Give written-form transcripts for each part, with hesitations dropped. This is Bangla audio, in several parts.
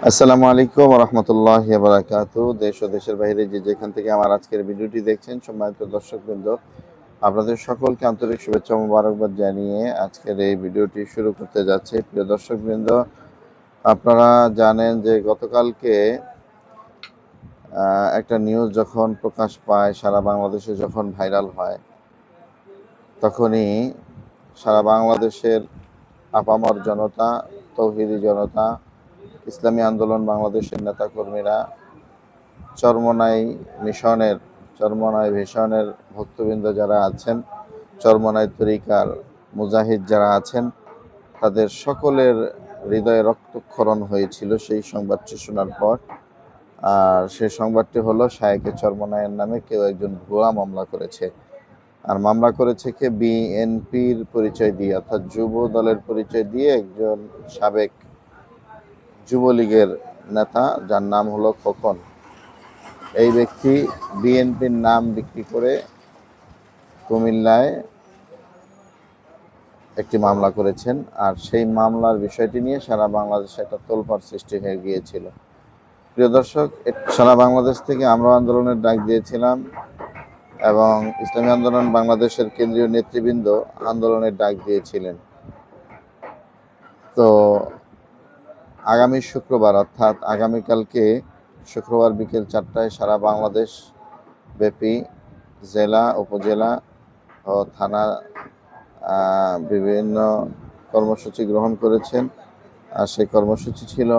আসসালামু আলাইকুম রহমতুল্লাহি ওয়া বারাকাতুহু। দেশ ও দেশের বাইরে যে যেখান থেকে আমার আজকের ভিডিওটি দেখছেন, সম্মানিত দর্শকবৃন্দ, আপনাদের সকলকে আন্তরিক শুভেচ্ছা ও মোবারকবাদ জানিয়ে আজকের এই ভিডিওটি শুরু করতে যাচ্ছি। প্রিয় দর্শকবৃন্দ, আপনারা জানেন যে গতকালকে একটা নিউজ যখন প্রকাশ পায়, সারা বাংলাদেশে যখন ভাইরাল হয়, তখনই সারা বাংলাদেশের আপামর জনতা, তৌহিদি জনতা, ইসলামী আন্দোলন বাংলাদেশের নেতাকর্মীরা, চরমোনাই ভিশনের ভক্তবৃন্দ যারা আছেন, চরমোনাই তরিকার মুজাহিদ যারা আছেন, তাদের সকলের হৃদয়ে রক্তক্ষরণ হয়েছিল সেই সংবাদটি শোনার পর। আর সেই সংবাদটি হলো, শায়েখে চরমোনাইয়ের নামে কেউ একজন ভুয়া মামলা করেছে। আর মামলা করেছে কে? বিএনপির পরিচয় দিয়ে, অর্থাৎ যুব দলের পরিচয় দিয়ে একজন সাবেক যুবলীগের নেতা, যার নাম হলো খোকন। এই ব্যক্তি বিএনপির নাম বিক্রি করে কুমিল্লায় একটি মামলা করেছেন। আর সেই মামলার বিষয়টি নিয়ে সারা বাংলাদেশে একটা তোলপাড় সৃষ্টি হয়ে গিয়েছিল। প্রিয় দর্শক, সারা বাংলাদেশ থেকে আমরা আন্দোলনের ডাক দিয়েছিলাম এবং ইসলামী আন্দোলন বাংলাদেশের কেন্দ্রীয় নেতৃবৃন্দ আন্দোলনের ডাক দিয়েছিলেন। তো আগামী শুক্রবার, অর্থাৎ আগামীকালকে শুক্রবার বিকেল 4টায় সারা বাংলাদেশ ব্যাপী জেলা, উপজেলা ও থানা বিভিন্ন কর্মসূচি গ্রহণ করেছেন। আর সেই কর্মসূচি ছিল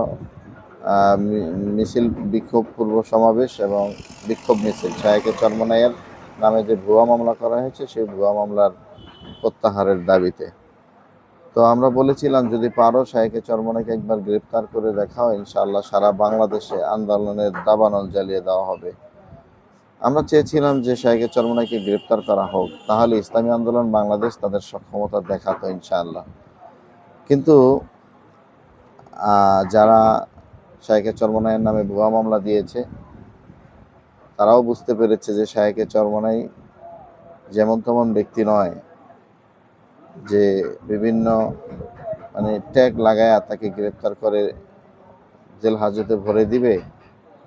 মিছিল, বিক্ষোভ পূর্ব সমাবেশ এবং বিক্ষোভ মিছিল। শায়েখে চরমোনাইয়ের নামে যে ভুয়া মামলা করা হয়েছে, সেই ভুয়া মামলার প্রত্যাহারের দাবিতে। তো আমরা বলেছিলাম, যদি পারো শায়েখে চরমোনাইকে একবার গ্রেপ্তার করে দেখাও, ইনশাআল্লাহ সারা বাংলাদেশে আন্দোলনের দাবানল জ্বালিয়ে দেওয়া হবে। আমরা চেয়েছিলাম যে শায়েখে চরমোনাইকে গ্রেপ্তার করা হোক, তাহলে ইসলামী আন্দোলন বাংলাদেশ তাদের সক্ষমতা দেখাতো ইনশাআল্লাহ। কিন্তু যারা শায়েখে চরমোনাইয়ের নামে ভুয়া মামলা দিয়েছে, তারাও বুঝতে পেরেছে যে শায়েখে চরমোনাই যেমন তেমন ব্যক্তি নয় যে বিভিন্ন ট্যাগ লাগায়া তাকে গ্রেপ্তার করে জেল হাজতে ভরে দিবে।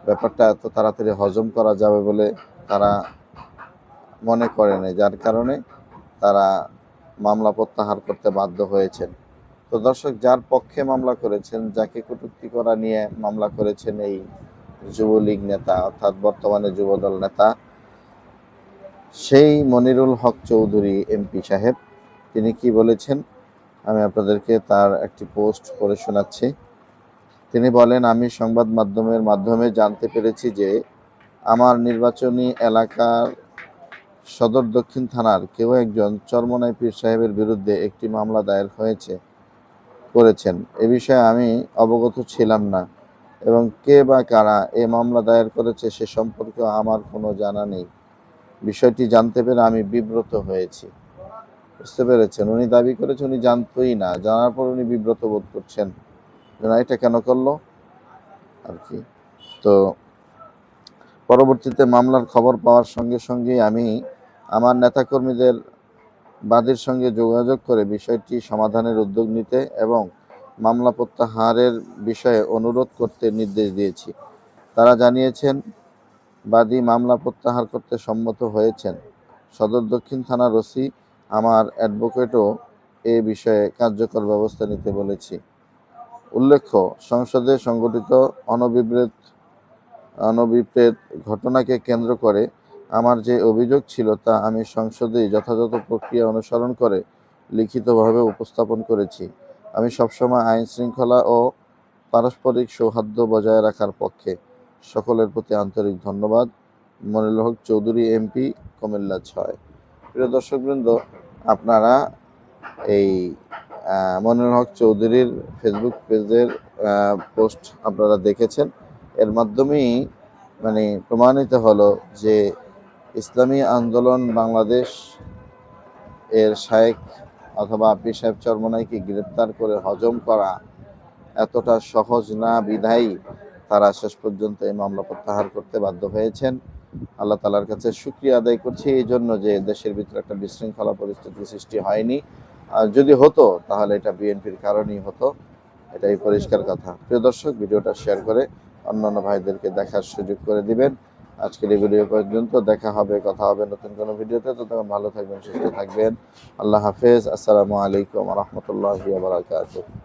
ব্যাপারটা এত তাড়াতাড়ি হজম করা যাবে বলে তারা মনে করে নাই, যার কারণে তারা মামলা প্রত্যাহার করতে বাধ্য হয়েছেন। তো দর্শক, যার পক্ষে মামলা করেছেন, যাকে কটূক্তি করা নিয়ে মামলা করেছেন এই যুবলীগ নেতা, অর্থাৎ বর্তমানে যুবদল নেতা, সেই মনিরুল হক চৌধুরী এমপি সাহেব, তিনি কি বলেছেন আমি আপনাদেরকে তার একটি পোস্ট পড়ে শোনাচ্ছি। তিনি বলেন, আমি সংবাদ মাধ্যমের মাধ্যমে জানতে পেরেছি যে আমার নির্বাচনী এলাকার সদর দক্ষিণ থানার কেউ একজন চরমোনাই পীর সাহেবের বিরুদ্ধে একটি মামলা দায়ের করেছেন। এ বিষয়ে আমি অবগত ছিলাম না এবং কে বা কারা এ মামলা দায়ের করেছে সে সম্পর্কে আমার কোনো জানা নেই। বিষয়টি জানতে পেরে আমি বিব্রত হয়েছি। বুঝতে পেরেছেন? উনি দাবি করেছেন উনি জানতোই না, জানার পর উনি বিব্রত বোধ করছেন যে না, এটা কেন করলো আর কি। তো পরবর্তীতে মামলার খবর পাওয়ার সঙ্গে সঙ্গেই আমি আমার নেতাকর্মীদের বাদীর সঙ্গে যোগাযোগ করে বিষয়টি সমাধানের উদ্যোগ নিতে এবং মামলা প্রত্যাহারের বিষয়ে অনুরোধ করতে নির্দেশ দিয়েছি। তারা জানিয়েছেন বাদী মামলা প্রত্যাহার করতে সম্মত হয়েছেন। সদর দক্ষিণ থানার ওসি আমার অ্যাডভোকেটও এ বিষয়ে কার্যকর ব্যবস্থা নিতে বলেছি। উল্লেখ্য, সংসদে সংঘটিত অনভিপ্রেত ঘটনাকে কেন্দ্র করে আমার যে অভিযোগ ছিল তা আমি সংসদেই যথাযথ প্রক্রিয়া অনুসরণ করে লিখিতভাবে উপস্থাপন করেছি। আমি সবসময় আইন শৃঙ্খলা ও পারস্পরিক সৌহার্দ্য বজায় রাখার পক্ষে। সকলের প্রতি আন্তরিক ধন্যবাদ। মনিরুল হক চৌধুরী এমপি, কুমিল্লা 6। প্রিয় দর্শকবৃন্দ, আপনারা এই মনিরুল হক চৌধুরীর ফেসবুক পেজের পোস্ট আপনারা দেখেছেন। এর মাধ্যমেই প্রমাণিত হলো যে ইসলামী আন্দোলন বাংলাদেশ এর শায়েখ অথবা পীর সাহেব চরমোনাইকে গ্রেপ্তার করে হজম করা এতটা সহজ না, বিধায়ী তারা শেষ পর্যন্ত এই মামলা প্রত্যাহার করতে বাধ্য হয়েছেন। আল্লাহ তাআলার কাছে শুকরিয়া আদায় করছি এই জন্য যে দেশের ভিতরে একটা বিশৃঙ্খলা পরিস্থিতি সৃষ্টি হয়নি। আর যদি হতো তাহলে এটা বিএনপির কারণেই হতো। এটাই পরিষ্কার কথা। প্রিয় দর্শক, ভিডিওটা শেয়ার করে অন্যান্য ভাইদেরকে দেখার সুযোগ করে দিবেন। আজকের এই ভিডিও পর্যন্ত। দেখা হবে, কথা হবে নতুন কোনো ভিডিওতে। ততক্ষণ ভালো থাকবেন, সুস্থ থাকবেন। আল্লাহ হাফেজ। আসসালামু আলাইকুম ওয়া রাহমাতুল্লাহি ওয়া বারাকাতুহু।